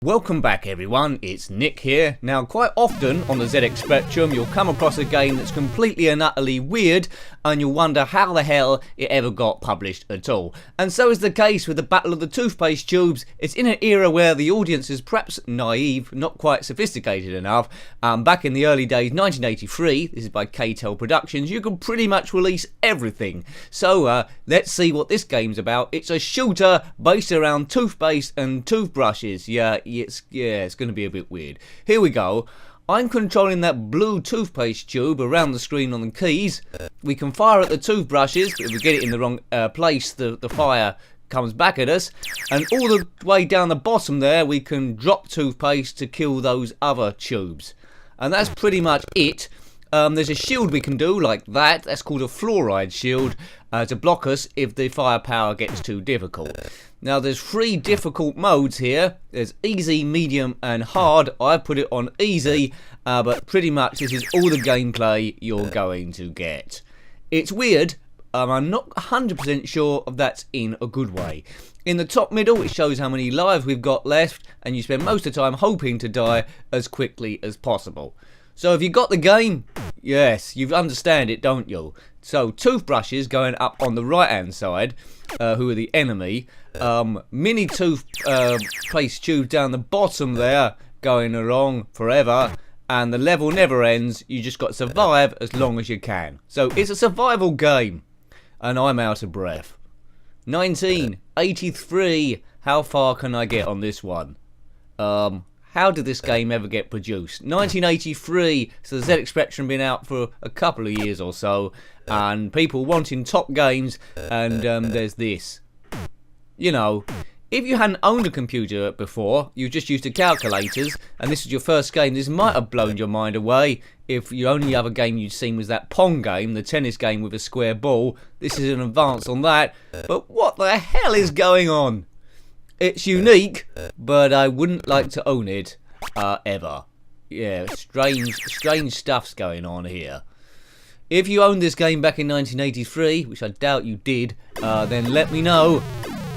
Welcome back everyone, it's Nick here. Now quite often on the ZX Spectrum you'll come across a game that's completely and utterly weird and you'll wonder how the hell it ever got published at all. And so is the case with the Battle of the Toothpaste Tubes. It's in an era where the audience is perhaps naive, not quite sophisticated enough. Back in the early days, 1983, this is by K-Tel Productions, you could pretty much release everything. So let's see what this game's about. It's a shooter based around toothpaste and toothbrushes. Yeah, it's going to be a bit weird. Here we go. I'm controlling that blue toothpaste tube around the screen on the keys. We can fire at the toothbrushes, but if we get it in the wrong place, the fire comes back at us. And all the way down the bottom there, we can drop toothpaste to kill those other tubes. And that's pretty much it. There's a shield we can do like that. That's called a fluoride shield to block us if the firepower gets too difficult. Now there's 3 difficult modes here. There's easy, medium and hard. I've put it on easy, but pretty much this is all the gameplay you're going to get. It's weird. I'm not 100% sure if that's in a good way. In the top middle it shows how many lives we've got left, and you spend most of the time hoping to die as quickly as possible. So have you got the game? Yes, you understand it, don't you? So toothbrushes going up on the right hand side, who are the enemy. Mini toothpaste tube down the bottom there, going along forever. And the level never ends, you just got to survive as long as you can. So it's a survival game. And I'm out of breath. 1983, how far can I get on this one? How did this game ever get produced? 1983, so the ZX Spectrum been out for a couple of years or so, and people wanting top games, and there's this. You know, if you hadn't owned a computer before, you just used the calculators, and this was your first game, this might have blown your mind away. If the only other game you'd seen was that Pong game, the tennis game with a square ball, this is an advance on that. But what the hell is going on? It's unique, but I wouldn't like to own it, ever. Yeah, strange stuff's going on here. If you owned this game back in 1983, which I doubt you did, then let me know.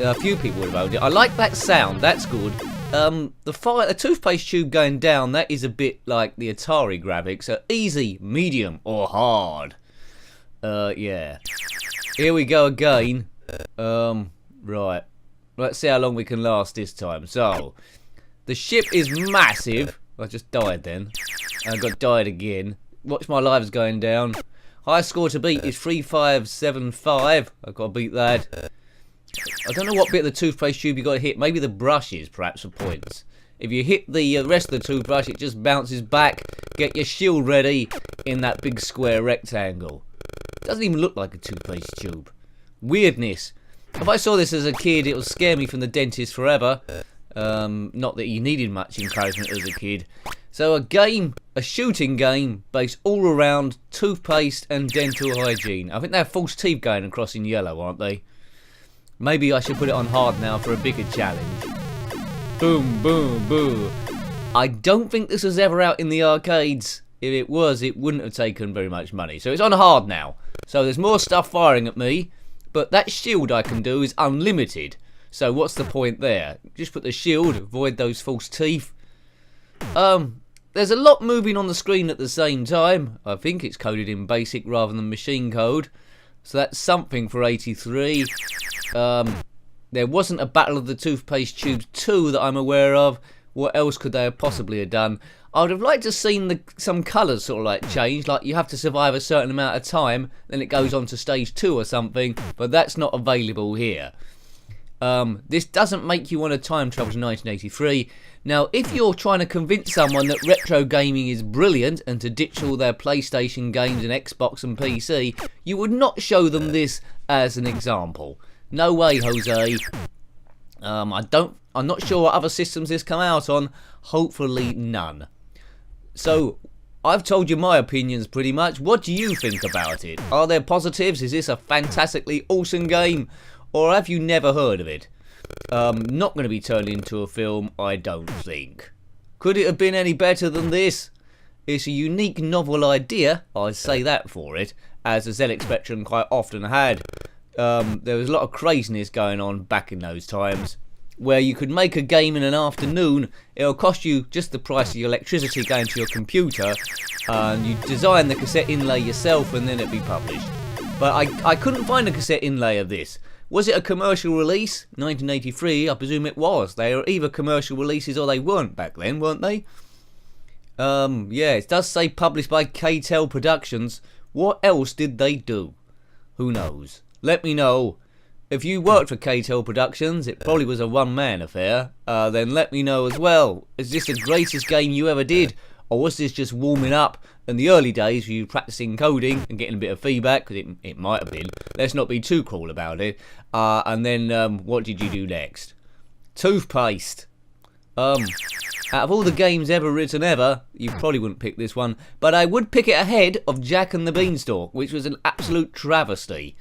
A few people would have owned it. I like that sound, that's good. The toothpaste tube going down, that is a bit like the Atari graphics. So easy, medium, or hard. Yeah. Here we go again. Right. Let's see how long we can last this time. So, the ship is massive. I just died then. I got died again. Watch my lives going down. High score to beat is 3575. I've got to beat that. I don't know what bit of the toothpaste tube you got to hit. Maybe the brushes, perhaps, for points. If you hit the rest of the toothbrush, it just bounces back. Get your shield ready in that big square rectangle. It doesn't even look like a toothpaste tube. Weirdness. If I saw this as a kid, it would scare me from the dentist forever. Not that you needed much encouragement as a kid. So a shooting game based all around toothpaste and dental hygiene. I think they have false teeth going across in yellow, aren't they? Maybe I should put it on hard now for a bigger challenge. Boom, boom, boom. I don't think this was ever out in the arcades. If it was, it wouldn't have taken very much money. So it's on hard now. So there's more stuff firing at me. But that shield I can do is unlimited. So what's the point there? Just put the shield, avoid those false teeth. There's a lot moving on the screen at the same time. I think it's coded in BASIC rather than machine code. So that's something for 83. There wasn't a Battle of the Toothpaste Tubes 2 that I'm aware of. What else could they have possibly have done? I would have liked to have seen some colours sort of like change, like you have to survive a certain amount of time, then it goes on to stage 2 or something, but that's not available here. This doesn't make you want to time travel to 1983. Now, if you're trying to convince someone that retro gaming is brilliant and to ditch all their PlayStation games and Xbox and PC, you would not show them this as an example. No way, Jose. I'm not sure what other systems this come out on. Hopefully none. So, I've told you my opinions pretty much. What do you think about it? Are there positives? Is this a fantastically awesome game? Or have you never heard of it? Not going to be turned into a film, I don't think. Could it have been any better than this? It's a unique novel idea, I'd say that for it, as the ZX Spectrum quite often had. There was a lot of craziness going on back in those times, where you could make a game in an afternoon. It'll cost you just the price of your electricity going to your computer, and you design the cassette inlay yourself and then it'd be published. But I couldn't find a cassette inlay of this. Was it a commercial release? 1983, I presume it was. They were either commercial releases or they weren't back then, weren't they? Yeah, it does say published by K-Tel Productions. What else did they do? Who knows? Let me know. If you worked for K-Tel Productions, it probably was a one-man affair, then let me know as well. Is this the greatest game you ever did? Or was this just warming up in the early days were you practicing coding and getting a bit of feedback? Because it might have been. Let's not be too cruel about it. And then what did you do next? Toothpaste. Out of all the games ever written ever, you probably wouldn't pick this one, but I would pick it ahead of Jack and the Beanstalk, which was an absolute travesty.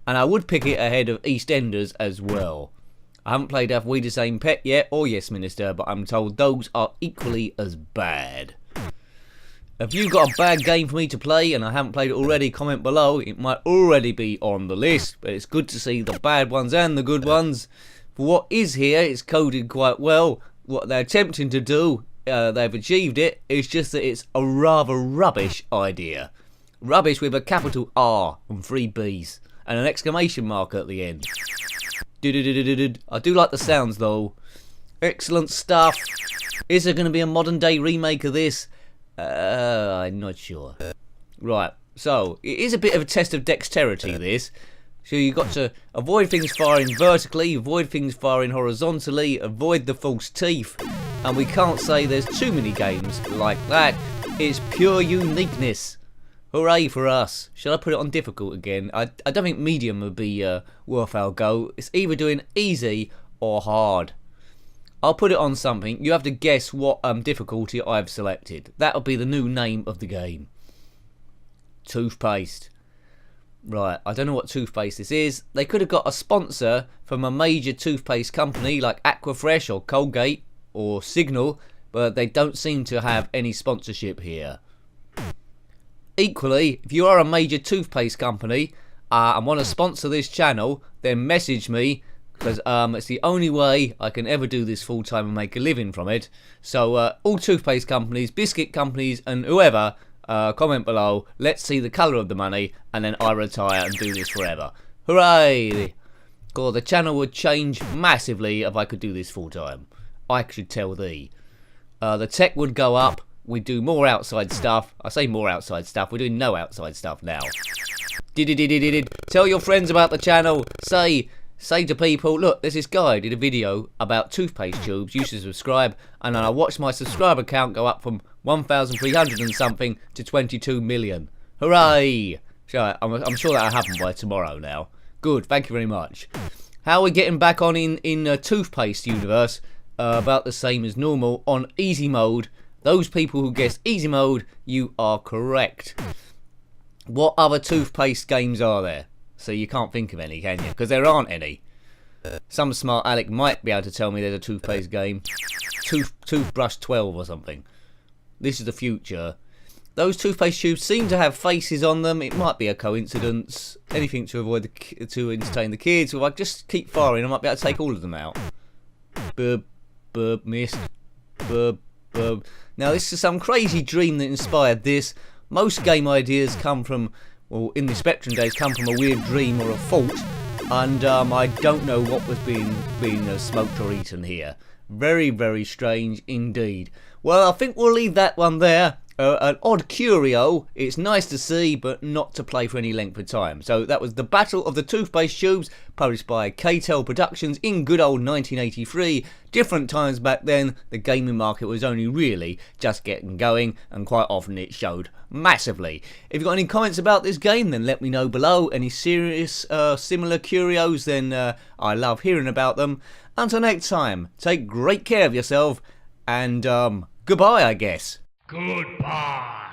And I would pick it ahead of EastEnders as well. I haven't played Have We the Same Pet yet, or Yes Minister, but I'm told those are equally as bad. If you've got a bad game for me to play and I haven't played it already, comment below. It might already be on the list, but it's good to see the bad ones and the good ones. For what is here, it's coded quite well. What they're attempting to do, they've achieved it. It's just that it's a rather rubbish idea. Rubbish with a capital R and 3 B's and an exclamation mark at the end. I do like the sounds though. Excellent stuff. Is there going to be a modern day remake of this? I'm not sure. Right, so it is a bit of a test of dexterity, this. So you've got to avoid things firing vertically, avoid things firing horizontally, avoid the false teeth. And we can't say there's too many games like that. It's pure uniqueness. Hooray for us. Shall I put it on difficult again? I don't think medium would be worth our go. It's either doing easy or hard. I'll put it on something. You have to guess what difficulty I've selected. That'll be the new name of the game. Toothpaste. Right, I don't know what toothpaste this is. They could have got a sponsor from a major toothpaste company like Aquafresh or Colgate or Signal, but they don't seem to have any sponsorship here. Equally, if you are a major toothpaste company and want to sponsor this channel, then message me, because it's the only way I can ever do this full time and make a living from it. So all toothpaste companies, biscuit companies and whoever, comment below. Let's see the colour of the money and then I retire and do this forever. Hooray! God, the channel would change massively if I could do this full time. I should tell thee. The tech would go up. We'd do more outside stuff. I say more outside stuff. We're doing no outside stuff now. Tell your friends about the channel. Say to people, look, there's this guy did a video about toothpaste tubes. You should subscribe. And then I watched my subscriber count go up from 1,300 and something to 22 million. Hooray! So I'm sure that'll happen by tomorrow now. Good, thank you very much. How are we getting back on in Toothpaste universe? About the same as normal on easy mode. Those people who guessed easy mode, you are correct. What other toothpaste games are there? So you can't think of any, can you? Because there aren't any. Some smart Alec might be able to tell me there's a toothpaste game. Toothbrush 12 or something. This is the future. Those toothpaste tubes seem to have faces on them. It might be a coincidence. Anything to avoid to entertain the kids. Or if I just keep firing, I might be able to take all of them out. Burp, burp, missed. Burp, burp. Now this is some crazy dream that inspired this. Most game ideas come from, well, in the Spectrum days, come from a weird dream or a fault. And I don't know what was being smoked or eaten here. Very, very strange indeed. Well, I think we'll leave that one there. An odd curio. It's nice to see, but not to play for any length of time. So that was the Battle of the Toothpaste Tubes, published by K-Tel Productions in good old 1983. Different times back then. The gaming market was only really just getting going, and quite often it showed massively. If you've got any comments about this game, then let me know below. Any serious similar curios, then I love hearing about them. Until next time, take great care of yourself, and goodbye, I guess. Goodbye.